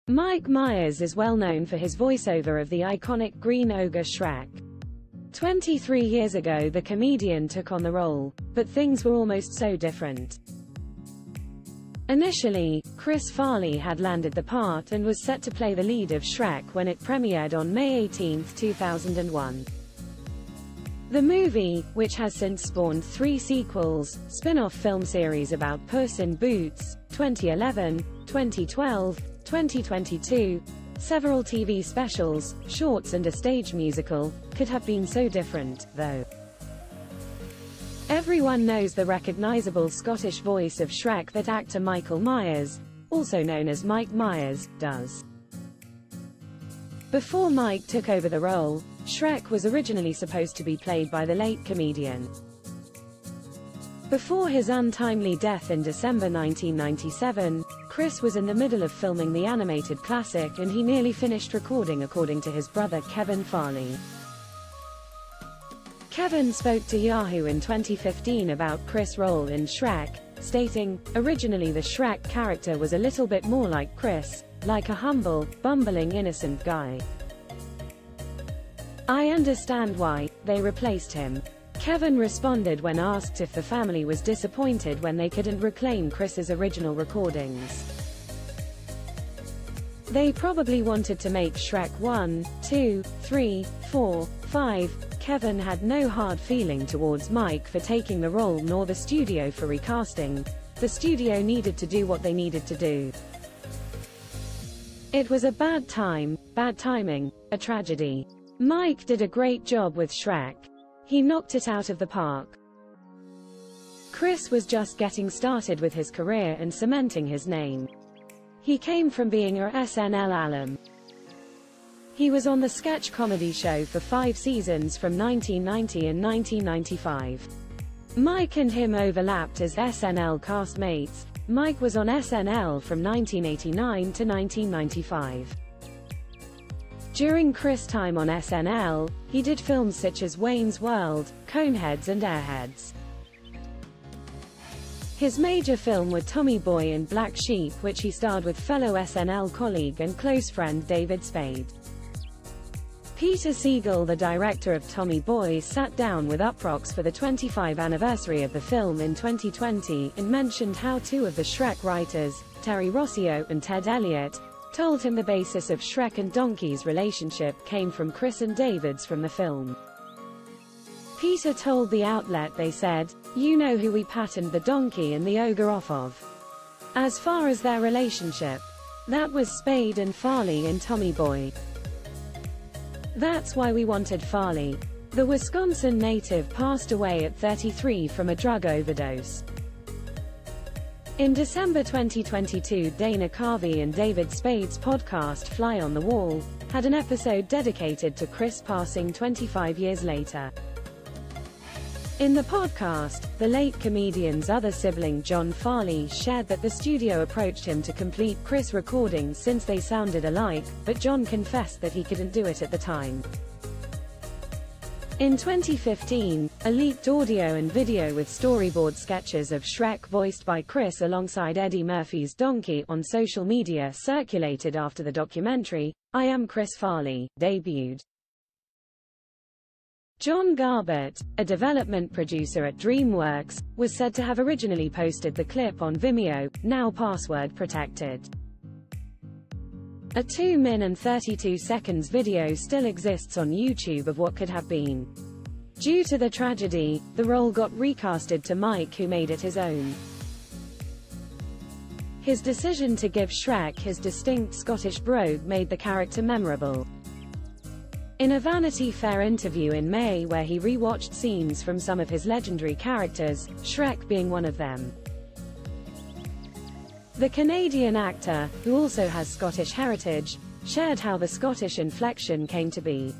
Mike Myers is well known for his voiceover of the iconic green ogre Shrek. 23 years ago the comedian took on the role, but things were almost so different. Initially, Chris Farley had landed the part and was set to play the lead of Shrek when it premiered on May 18, 2001. The movie, which has since spawned 3 sequels, spin-off film series about Puss in Boots, 2011, 2012, 2022, several TV specials, shorts and a stage musical, could have been so different, though. Everyone knows the recognizable Scottish voice of Shrek that actor Michael Myers, also known as Mike Myers, does. Before Mike took over the role, Shrek was originally supposed to be played by the late comedian. Before his untimely death in December 1997, Chris was in the middle of filming the animated classic and he nearly finished recording, according to his brother Kevin Farley. Kevin spoke to Yahoo in 2015 about Chris' role in Shrek, stating, "Originally the Shrek character was a little bit more like Chris, like a humble, bumbling innocent guy. I understand why they replaced him." Kevin responded when asked if the family was disappointed when they couldn't reclaim Chris's original recordings. "They probably wanted to make Shrek 1, 2, 3, 4, 5. Kevin had no hard feeling towards Mike for taking the role nor the studio for recasting. The studio needed to do what they needed to do. It was a bad time, bad timing, a tragedy. Mike did a great job with Shrek. He knocked it out of the park." Chris was just getting started with his career and cementing his name. He came from being a SNL alum. He was on the sketch comedy show for 5 seasons from 1990 and 1995. Mike and him overlapped as SNL castmates. Mike was on SNL from 1989 to 1995. During Chris' time on SNL, he did films such as Wayne's World, Coneheads and Airheads. His major film was Tommy Boy and Black Sheep, which he starred with fellow SNL colleague and close friend David Spade. Peter Segal, the director of Tommy Boy, sat down with Uproxx for the 25th anniversary of the film in 2020 and mentioned how 2 of the Shrek writers, Terry Rossio and Ted Elliott, told him the basis of Shrek and Donkey's relationship came from Chris and David's from the film. Peter told the outlet they said, "You know who we patterned the donkey and the ogre off of. As far as their relationship, that was Spade and Farley in Tommy Boy. That's why we wanted Farley." The Wisconsin native passed away at 33 from a drug overdose. In December 2022, Dana Carvey and David Spade's podcast Fly on the Wall had an episode dedicated to Chris passing 25 years later. In the podcast, the late comedian's other sibling John Farley shared that the studio approached him to complete Chris' recordings since they sounded alike, but John confessed that he couldn't do it at the time. In 2015, a leaked audio and video with storyboard sketches of Shrek voiced by Chris alongside Eddie Murphy's donkey on social media circulated after the documentary, I Am Chris Farley, debuted. John Garbett, a development producer at DreamWorks, was said to have originally posted the clip on Vimeo, now password protected. A 2-min and 32 seconds video still exists on YouTube of what could have been. Due to the tragedy, the role got recasted to Mike, who made it his own. His decision to give Shrek his distinct Scottish brogue made the character memorable. In a Vanity Fair interview in May where he re-watched scenes from some of his legendary characters, Shrek being one of them. The Canadian actor, who also has Scottish heritage, shared how the Scottish inflection came to be.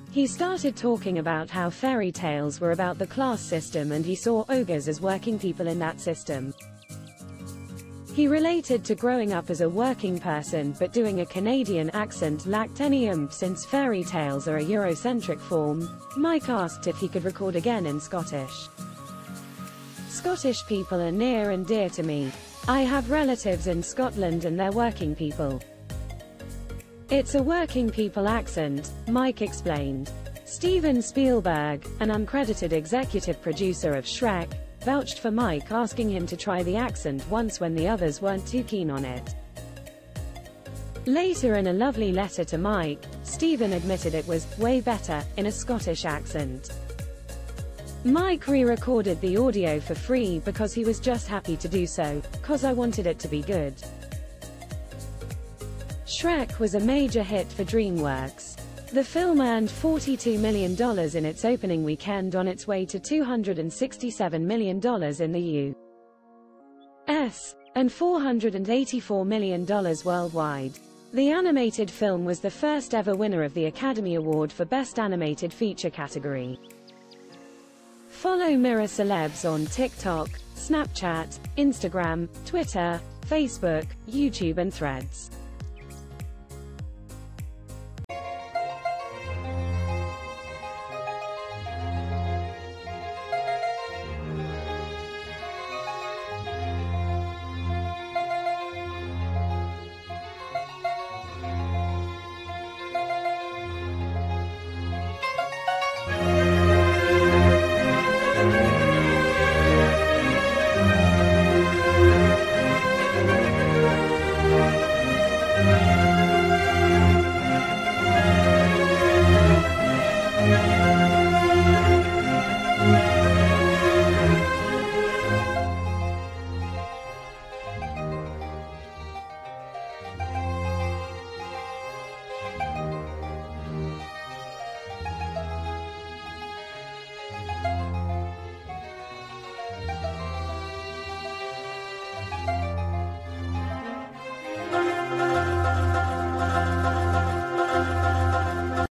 He started talking about how fairy tales were about the class system and he saw ogres as working people in that system. He related to growing up as a working person but doing a Canadian accent lacked any oomph since fairy tales are a Eurocentric form. Mike asked if he could record again in Scottish. Scottish people are near and dear to me. I have relatives in Scotland and they're working people. It's a working people accent, Mike explained. Steven Spielberg, an uncredited executive producer of Shrek, vouched for Mike, asking him to try the accent once when the others weren't too keen on it. Later, in a lovely letter to Mike, Steven admitted it was way better in a Scottish accent. Mike re-recorded the audio for free because he was just happy to do so, "'cause I wanted it to be good." Shrek was a major hit for DreamWorks. The film earned $42 million in its opening weekend, on its way to $267 million in the US, and $484 million worldwide. The animated film was the first ever winner of the Academy Award for Best Animated Feature category. Follow Mirror Celebs on TikTok, Snapchat, Instagram, Twitter, Facebook, YouTube and Threads.